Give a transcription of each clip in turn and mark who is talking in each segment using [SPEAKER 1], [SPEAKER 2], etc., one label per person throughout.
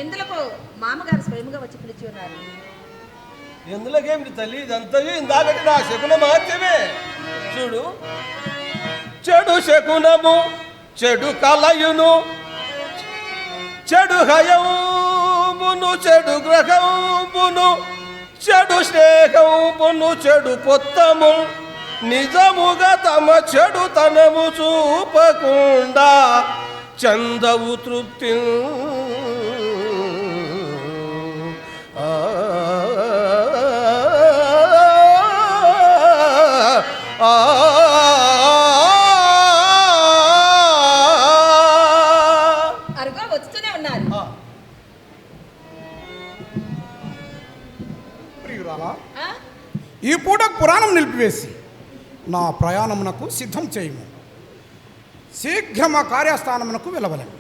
[SPEAKER 1] ఎందులకు మామగారు స్వయంగా వచ్చి పిలిచి ఉన్నారు?
[SPEAKER 2] ఎందులోకేమిటి తల్లి, ఇదంతా ఇందాకటి నా శకున మహత్యమే. చూడు, చెడు శకునము చెడు కలయును, చెడు హయమును చెడు గ్రహమును, చెడు స్నేహమును చెడు పొత్తము, నిజముగా తమ చెడుతనము చూపకుండా చందవు తృప్తి.
[SPEAKER 1] అరుగా వస్తూనే ఉన్నారు.
[SPEAKER 3] ప్రియురాలా, ఈ పూట పురాణం నిలిపివేసి నా ప్రయాణమునకు సిద్ధం చేయము. శీఘ్రం ఆ కార్యస్థానమునకు వెళ్ళవలను.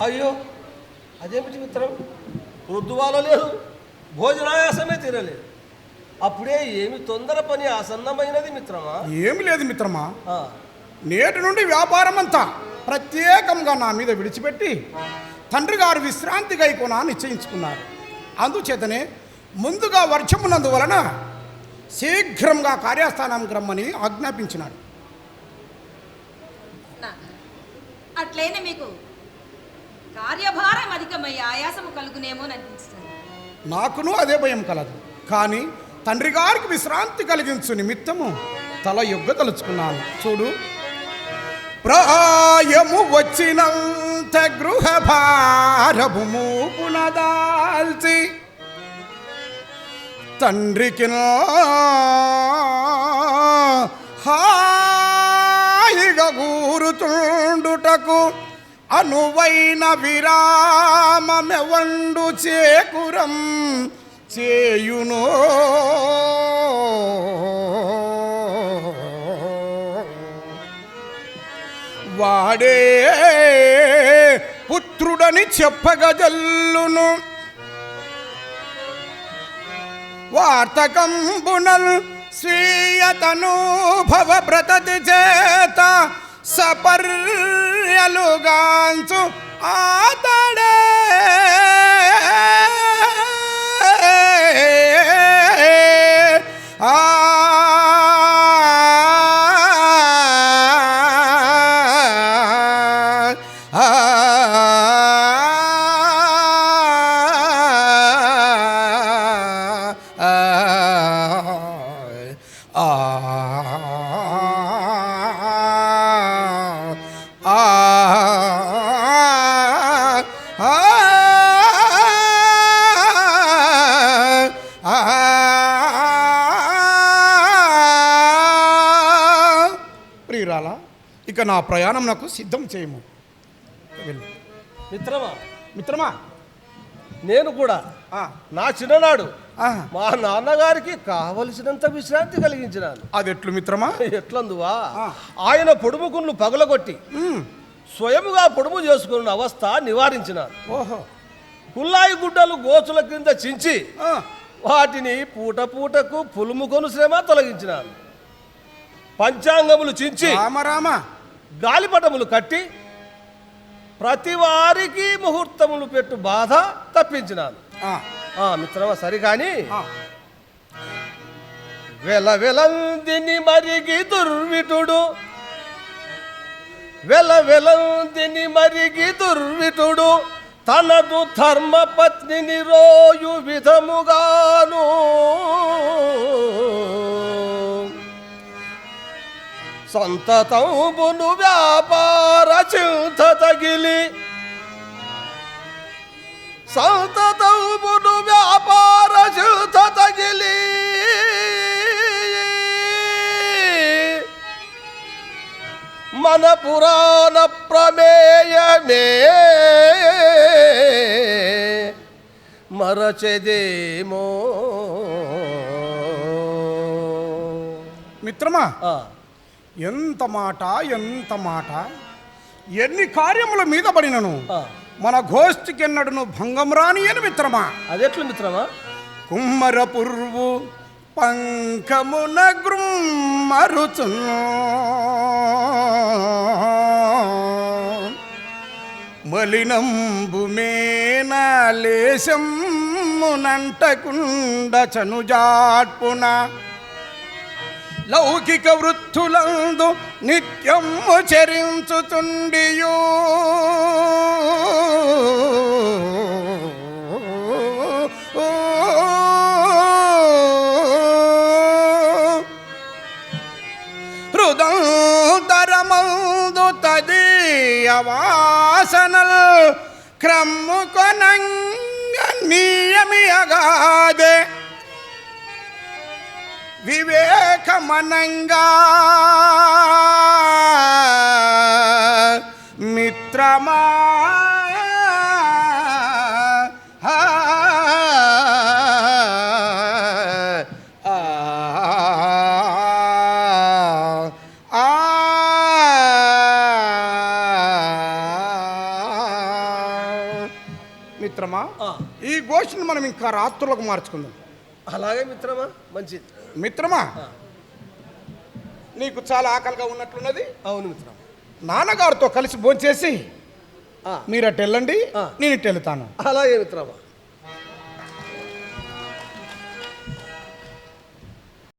[SPEAKER 2] అయ్యో, అదేమిటి మిత్రం, రుద్దువాల లేదు, భోజనాయాసమే తీరలేదు, అప్పుడే ఏమి తొందర పని ఆసన్నమైనది మిత్రమా?
[SPEAKER 3] ఏమి లేదు మిత్రమా, నేటి నుండి వ్యాపారం అంతా ప్రత్యేకంగా నా మీద విడిచిపెట్టి తండ్రి గారు విశ్రాంతి గైకోనా నిశ్చయించుకున్నారు. అందుచేతనే ముందుగా వర్షమున్నందువలన శీఘ్రంగా కార్యస్థానానికి రమ్మని ఆజ్ఞాపించినాడు.
[SPEAKER 1] అట్లయినా మీకు కార్యభారం అధికమై ఆయాసము కలుగునేమో అనిపిస్తుంది.
[SPEAKER 3] నాకును అదే భయం కలదు. కానీ తండ్రి గారికి విశ్రాంతి కలిగించు నిమిత్తము తల యొగ్గదలుచుకున్నాను. చూడు, ప్రాయము వచ్చినంత గృహ భారము మూపునదాల్చి తండ్రికి హాయిగా కూరుతుండుటకు అనువైన విరామమెవండు చేకురం చేయునో. వాడే పుత్రుడని చెప్పగజల్లును. వార్తకంబునల్ స్వీయతనుభవ ప్రతతి చేత సపర్యలుగాంచు ఆతడే ప్రియురాలా, ఇక నా ప్రయాణం నాకు సిద్ధం చేయము.
[SPEAKER 2] మిత్రమా,
[SPEAKER 3] మిత్రమా,
[SPEAKER 2] నేను కూడా నా చిన్ననాడు మా నాన్నగారికి కావలసినంత విశ్రాంతి కలిగించినాను.
[SPEAKER 3] అది ఎట్లు మిత్రమా?
[SPEAKER 2] ఎట్లందువా, ఆయన పొడుముకుళ్ళు పగలగొట్టి స్వయముగా పొడుము చేసుకున్న అవస్థ నివారించినాను.
[SPEAKER 3] ఓహో,
[SPEAKER 2] కుల్లాయి గుడ్డలు గోచుల క్రింద చించి వాటిని పూట పూటకు పులుముకొను శ్రమ తొలగించినాను. పంచాంగములు చించి
[SPEAKER 3] రామరామ
[SPEAKER 2] గాలిపటములు కట్టి ప్రతి వారికి ముహూర్తములు పెట్టు బాధ తప్పించినాను. మిత్రమా, సరిగాని వెలవెలందిని మరిగి దుర్విటుడు, వెలవెలందిని మరిగి దుర్విటుడు తనదు ధర్మపత్నిని రోయు విధముగాను సంతతంబును వ్యాపార చింత తగిలి, సంతతంబును వ్యాపార చింత తగిలి మన పురాణ ప్రమేయమే మరచెదేమో.
[SPEAKER 3] మిత్రమా, ఎంత మాట, ఎంత మాట! ఎన్ని కార్యముల మీద పడినను మన గోష్ఠికెన్నడును భంగం రాని అని మిత్రమా.
[SPEAKER 2] అదెట్లు మిత్రమా?
[SPEAKER 3] కుమ్మర పుర్వు పంకమున గ్రుమ్మరుచును మలినంబు మేనలేశమునంటకుండ చనుజాట్పున లౌకిక వృత్తులందు నిత్యము చరించుతుండియు హృదంతరమందు తదీయ వాసనల్ క్రమ్ము కొనంగ నియమియగాదే వివేకమనంగా మిత్రమా మిత్రమా, ఈ గోష్ఠిని మనం ఇంకా రాత్రులకు మార్చుకుందాం.
[SPEAKER 2] అలాగే మిత్రమా, మంచిది.
[SPEAKER 3] మిత్రమా, నీకు చాలా ఆకలిగా ఉన్నట్లున్నది.
[SPEAKER 2] అవును మిత్రమా.
[SPEAKER 3] నాన్నగారితో కలిసి భోంచేసి మీరు అటు వెళ్ళండి, నేను ఇటు వెళ్తాను.
[SPEAKER 2] అలాగే మిత్రమా.